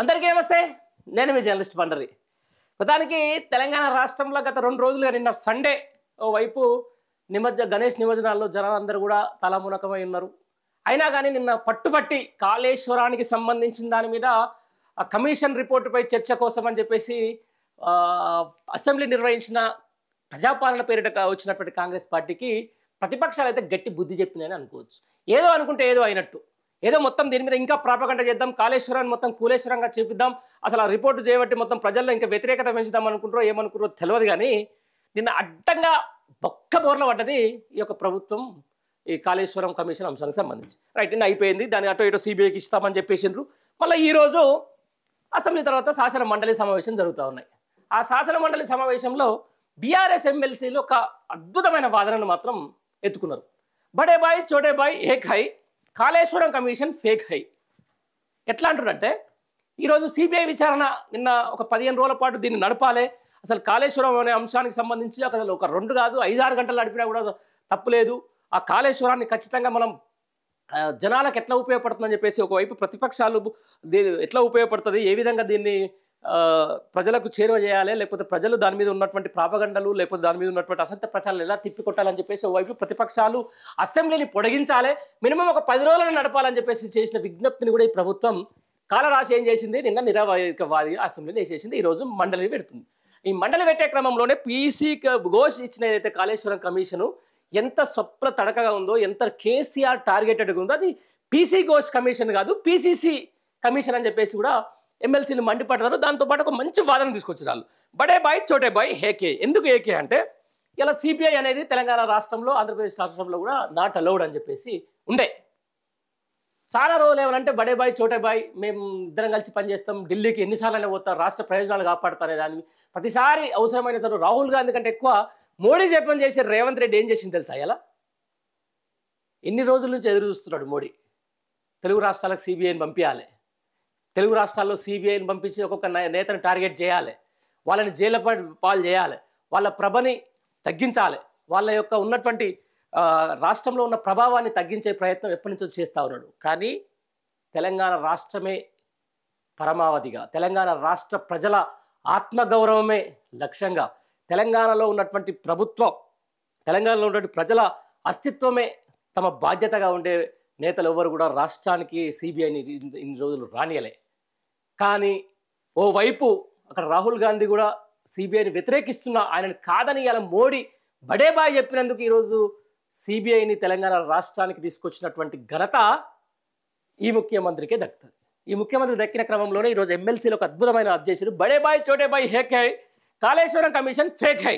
అందరికీ నమస్తే. నేను మీ జర్నలిస్ట్ బండరి. మొత్తానికి తెలంగాణ రాష్ట్రంలో గత 2 రోజులుగా నిన్న సండే ఓవైపు గణేష్ నిమజ్జనాల్లో జనాలందరూ కూడా తలమునకమై ఉన్నారు. అయినా కానీ నిన్న పట్టుబట్టి కాళేశ్వరానికి సంబంధించిన దాని మీద కమిషన్ రిపోర్టుపై చర్చ కోసం అని చెప్పేసి అసెంబ్లీ నిర్వహించిన ప్రజాపాలన పేరిట వచ్చినటువంటి కాంగ్రెస్ పార్టీకి ప్రతిపక్షాలు అయితే గట్టి బుద్ధి చెప్పినాయని అనుకోవచ్చు. ఏదో అనుకుంటే ఏదో అయినట్టు, ఏదో మొత్తం దీని మీద ఇంకా ప్రాపగండ చేద్దాం, కాళేశ్వరాన్ని మొత్తం కూలేశ్వరంగా చూపిద్దాం, అసలు ఆ రిపోర్టు చేయబట్టి మొత్తం ప్రజల్లో ఇంకా వ్యతిరేకత పెంచుదాం అనుకుంటారో ఏమనుకుంటారో తెలియదు. కానీ నిన్న అడ్డంగా బొక్క బోర్ల పడ్డది ఈ యొక్క ప్రభుత్వం ఈ కాళేశ్వరం కమిషన్ అంశానికి సంబంధించి. రైట్, నిన్న అయిపోయింది, దాని అటు ఇటు సిబిఐకి ఇస్తామని చెప్పేసిండ్రు. మళ్ళీ ఈరోజు అసెంబ్లీ తర్వాత శాసన మండలి సమావేశం జరుగుతూ ఉన్నాయి. ఆ శాసన మండలి సమావేశంలో బీఆర్ఎస్ ఎమ్మెల్సీలు ఒక అద్భుతమైన వాదనను మాత్రం ఎత్తుకున్నారు. బడే బాయ్ చోటే బాయ్ ఏక్ హై, కాళేశ్వరం కమిషన్ ఫేక్ హై. ఎట్లా అంటున్నారంటే, ఈరోజు సిబిఐ విచారణ నిన్న ఒక 15 రోజుల పాటు దీన్ని నడపాలి, అసలు కాళేశ్వరం అనే అంశానికి సంబంధించి అసలు ఒక 2 కాదు 5-6 గంటలు నడిపినా కూడా తప్పులేదు. ఆ కాళేశ్వరాన్ని ఖచ్చితంగా మనం జనాలకు ఎట్లా ఉపయోగపడుతుందని చెప్పేసి ఒకవైపు ప్రతిపక్షాలు ఎట్లా ఉపయోగపడుతుంది, ఏ విధంగా దీన్ని ప్రజలకు చేరువ చేయాలి, లేకపోతే ప్రజలు దాని మీద ఉన్నటువంటి ప్రాపగండలు లేకపోతే దాని మీద ఉన్నటువంటి అసత్య ప్రచారాలు ఎలా తిప్పికొట్టాలని చెప్పేసి ఒకవైపు ప్రతిపక్షాలు అసెంబ్లీని పొడిగించాలి, మినిమం ఒక 10 రోజులను నడపాలని చెప్పేసి చేసిన విజ్ఞప్తిని కూడా ఈ ప్రభుత్వం కాలరాశి ఏం చేసింది, నిన్న నిరావాది అసెంబ్లీని వేసేసింది. ఈరోజు మండలి పెడుతుంది. ఈ మండలి పెట్టే క్రమంలోనే పీసీ ఘోష్ ఇచ్చిన ఏదైతే కాళేశ్వరం కమిషను ఎంత స్వప్న తడకగా ఉందో, ఎంత కేసీఆర్ టార్గెటెడ్గా ఉందో, అది పీసీ ఘోష్ కమిషన్ కాదు పీసీసీ కమిషన్ అని చెప్పేసి కూడా ఎమ్మెల్సీలు మండిపడతారు. దాంతోపాటు ఒక మంచి వాదన తీసుకొచ్చారు వాళ్ళు. బడే బాయ్ చోటే బాయ్ ఏకే. ఎందుకు ఏకే అంటే, ఇలా సిబిఐ అనేది తెలంగాణ రాష్ట్రంలో ఆంధ్రప్రదేశ్ రాష్ట్రంలో కూడా నాట్ అలౌడ్ అని చెప్పేసి ఉండే. చాలా రోజులు ఏమనంటే బడే బాయ్ చోటే బాయ్ మేము ఇద్దరం కలిసి పనిచేస్తాం, ఢిల్లీకి ఎన్నిసార్లు పోతారు, రాష్ట్ర ప్రయోజనాలు కాపాడుతారే దాన్ని ప్రతిసారి అవసరమైన తను రాహుల్ గాంధీ కంటే ఎక్కువ మోడీ జపం చేసే రేవంత్ రెడ్డి ఏం చేసింది తెలుసా? ఇలా ఎన్ని రోజుల నుంచి ఎదురు చూస్తున్నాడు మోడీ, తెలుగు రాష్ట్రాలకు సిబిఐని పంపించాలి, తెలుగు రాష్ట్రాల్లో సిబిఐని పంపించి ఒక్కొక్క నేతను టార్గెట్ చేయాలి, వాళ్ళని జైలు పాలు చేయాలి, వాళ్ళ ప్రభని తగ్గించాలి, వాళ్ళ యొక్క ఉన్నటువంటి రాష్ట్రంలో ఉన్న ప్రభావాన్ని తగ్గించే ప్రయత్నం ఎప్పటి నుంచో చేస్తూ ఉన్నాడు. కానీ తెలంగాణ రాష్ట్రమే పరమావధిగా, తెలంగాణ రాష్ట్ర ప్రజల ఆత్మగౌరవమే లక్ష్యంగా, తెలంగాణలో ఉన్నటువంటి ప్రభుత్వం, తెలంగాణలో ఉన్నటువంటి ప్రజల అస్తిత్వమే తమ బాధ్యతగా ఉండే నేతలు ఎవరు కూడా రాష్ట్రానికి సిబిఐని ఇన్ని రోజులు రానియలే. కానీ ఓవైపు అక్కడ రాహుల్ గాంధీ కూడా సిబిఐని వ్యతిరేకిస్తున్న ఆయనను కాదని ఇలా మోడీ బడే బాయ్ చెప్పినందుకు ఈరోజు సిబిఐని తెలంగాణ రాష్ట్రానికి తీసుకొచ్చినటువంటి ఘనత ఈ ముఖ్యమంత్రికే దక్కుతుంది. ఈ ముఖ్యమంత్రి దక్కిన క్రమంలోనే ఈరోజు ఎమ్మెల్సీలో ఒక అద్భుతమైన అబ్జెక్షన్, బడే బాయ్ చోటే బాయ్ హేక్ హై, కాళేశ్వరం కమిషన్ ఫేక్ హై.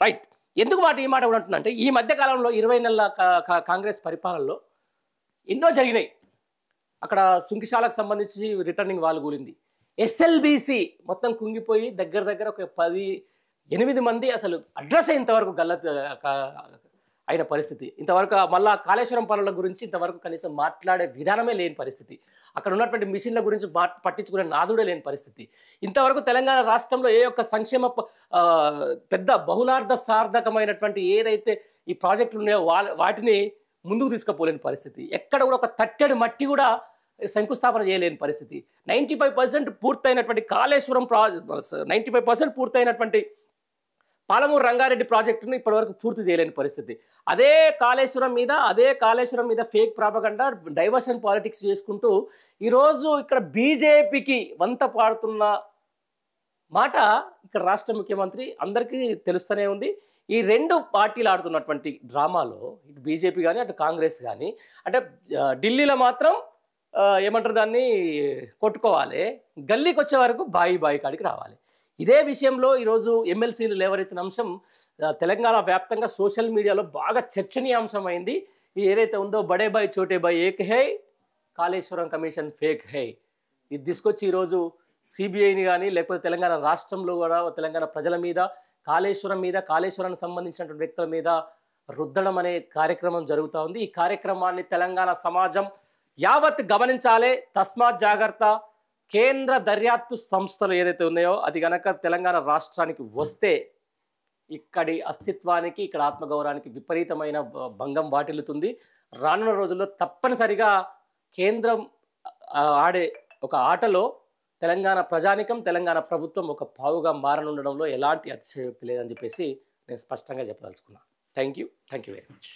రైట్, ఎందుకు ఈ మాట కూడా అంటున్నా అంటే, ఈ మధ్యకాలంలో 20 నెలల కాంగ్రెస్ పరిపాలనలో ఎన్నో జరిగినాయి. అక్కడ సుంకిశాలకు సంబంధించి రిటర్నింగ్ వాళ్ళు కూలింది, ఎస్ఎల్బిసి మొత్తం కుంగిపోయి దగ్గర ఒక 8 మంది అసలు అడ్రస్ ఇంతవరకు అయిన పరిస్థితి. ఇంతవరకు మళ్ళా కాళేశ్వరం పనుల గురించి ఇంతవరకు కనీసం మాట్లాడే విధానమే లేని పరిస్థితి, అక్కడ ఉన్నటువంటి మిషన్ల గురించి పట్టించుకునే నాదుడే లేని పరిస్థితి. ఇంతవరకు తెలంగాణ రాష్ట్రంలో ఏ ఒక్క సంక్షేమ పెద్ద బహుళార్థ సార్థకమైనటువంటి ఏదైతే ఈ ప్రాజెక్టులు ఉన్నాయో వాటిని ముందుకు తీసుకుపోలేని పరిస్థితి. ఎక్కడ కూడా ఒక తట్టెడు మట్టి కూడా శంకుస్థాపన చేయలేని పరిస్థితి. 95% పూర్తయినటువంటి కాళేశ్వరం 95% పూర్తయినటువంటి పాలమూరు రంగారెడ్డి ప్రాజెక్టును ఇప్పటివరకు పూర్తి చేయలేని పరిస్థితి. అదే కాళేశ్వరం మీద ఫేక్ ప్రాపగండా, డైవర్షన్ పాలిటిక్స్ చేసుకుంటూ ఈరోజు ఇక్కడ బీజేపీకి వంత పాడుతున్న మాట ఇక్కడ రాష్ట్ర ముఖ్యమంత్రి అందరికీ తెలుస్తూనే ఉంది. ఈ 2 పార్టీలు ఆడుతున్నటువంటి డ్రామాలో ఇటు బీజేపీ కానీ అటు కాంగ్రెస్ కానీ, అంటే ఢిల్లీలో మాత్రం ఏమంటారు దాన్ని కొట్టుకోవాలి, గల్లీకి వచ్చే వరకు బాయి కాడికి రావాలి. ఇదే విషయంలో ఈరోజు ఎమ్మెల్సీలు లేవనెత్తిన అంశం తెలంగాణ వ్యాప్తంగా సోషల్ మీడియాలో బాగా చర్చనీయాంశమైంది. ఏదైతే ఉందో బడే బాయ్ చోటే బాయ్ ఏక్ హై, కాళేశ్వరం కమిషన్ ఫేక్ హై, ఇది తీసుకొచ్చి ఈరోజు సిబిఐని కానీ లేకపోతే తెలంగాణ రాష్ట్రంలో కూడా తెలంగాణ ప్రజల మీద కాళేశ్వరానికి సంబంధించినటువంటి వ్యక్తుల మీద రుద్దడం అనే కార్యక్రమం జరుగుతూ ఉంది. ఈ కార్యక్రమాన్ని తెలంగాణ సమాజం యావత్ గమనించాలి. తస్మాత్ జాగ్రత్త. కేంద్ర దర్యాప్తు సంస్థలు ఏదైతే ఉన్నాయో అది కనుక తెలంగాణ రాష్ట్రానికి వస్తే ఇక్కడి అస్తిత్వానికి, ఇక్కడ ఆత్మగౌరవానికి విపరీతమైన భంగం వాటిల్లుతుంది. రానున్న రోజుల్లో తప్పనిసరిగా కేంద్రం ఆడే ఒక ఆటలో తెలంగాణ ప్రజానికం తెలంగాణ ప్రభుత్వం ఒక పావుగా మారనుండడంలో ఎలాంటి అతిశయోక్తి లేదని చెప్పేసి నేను స్పష్టంగా చెప్పదలుచుకున్నాను. Thank you very much.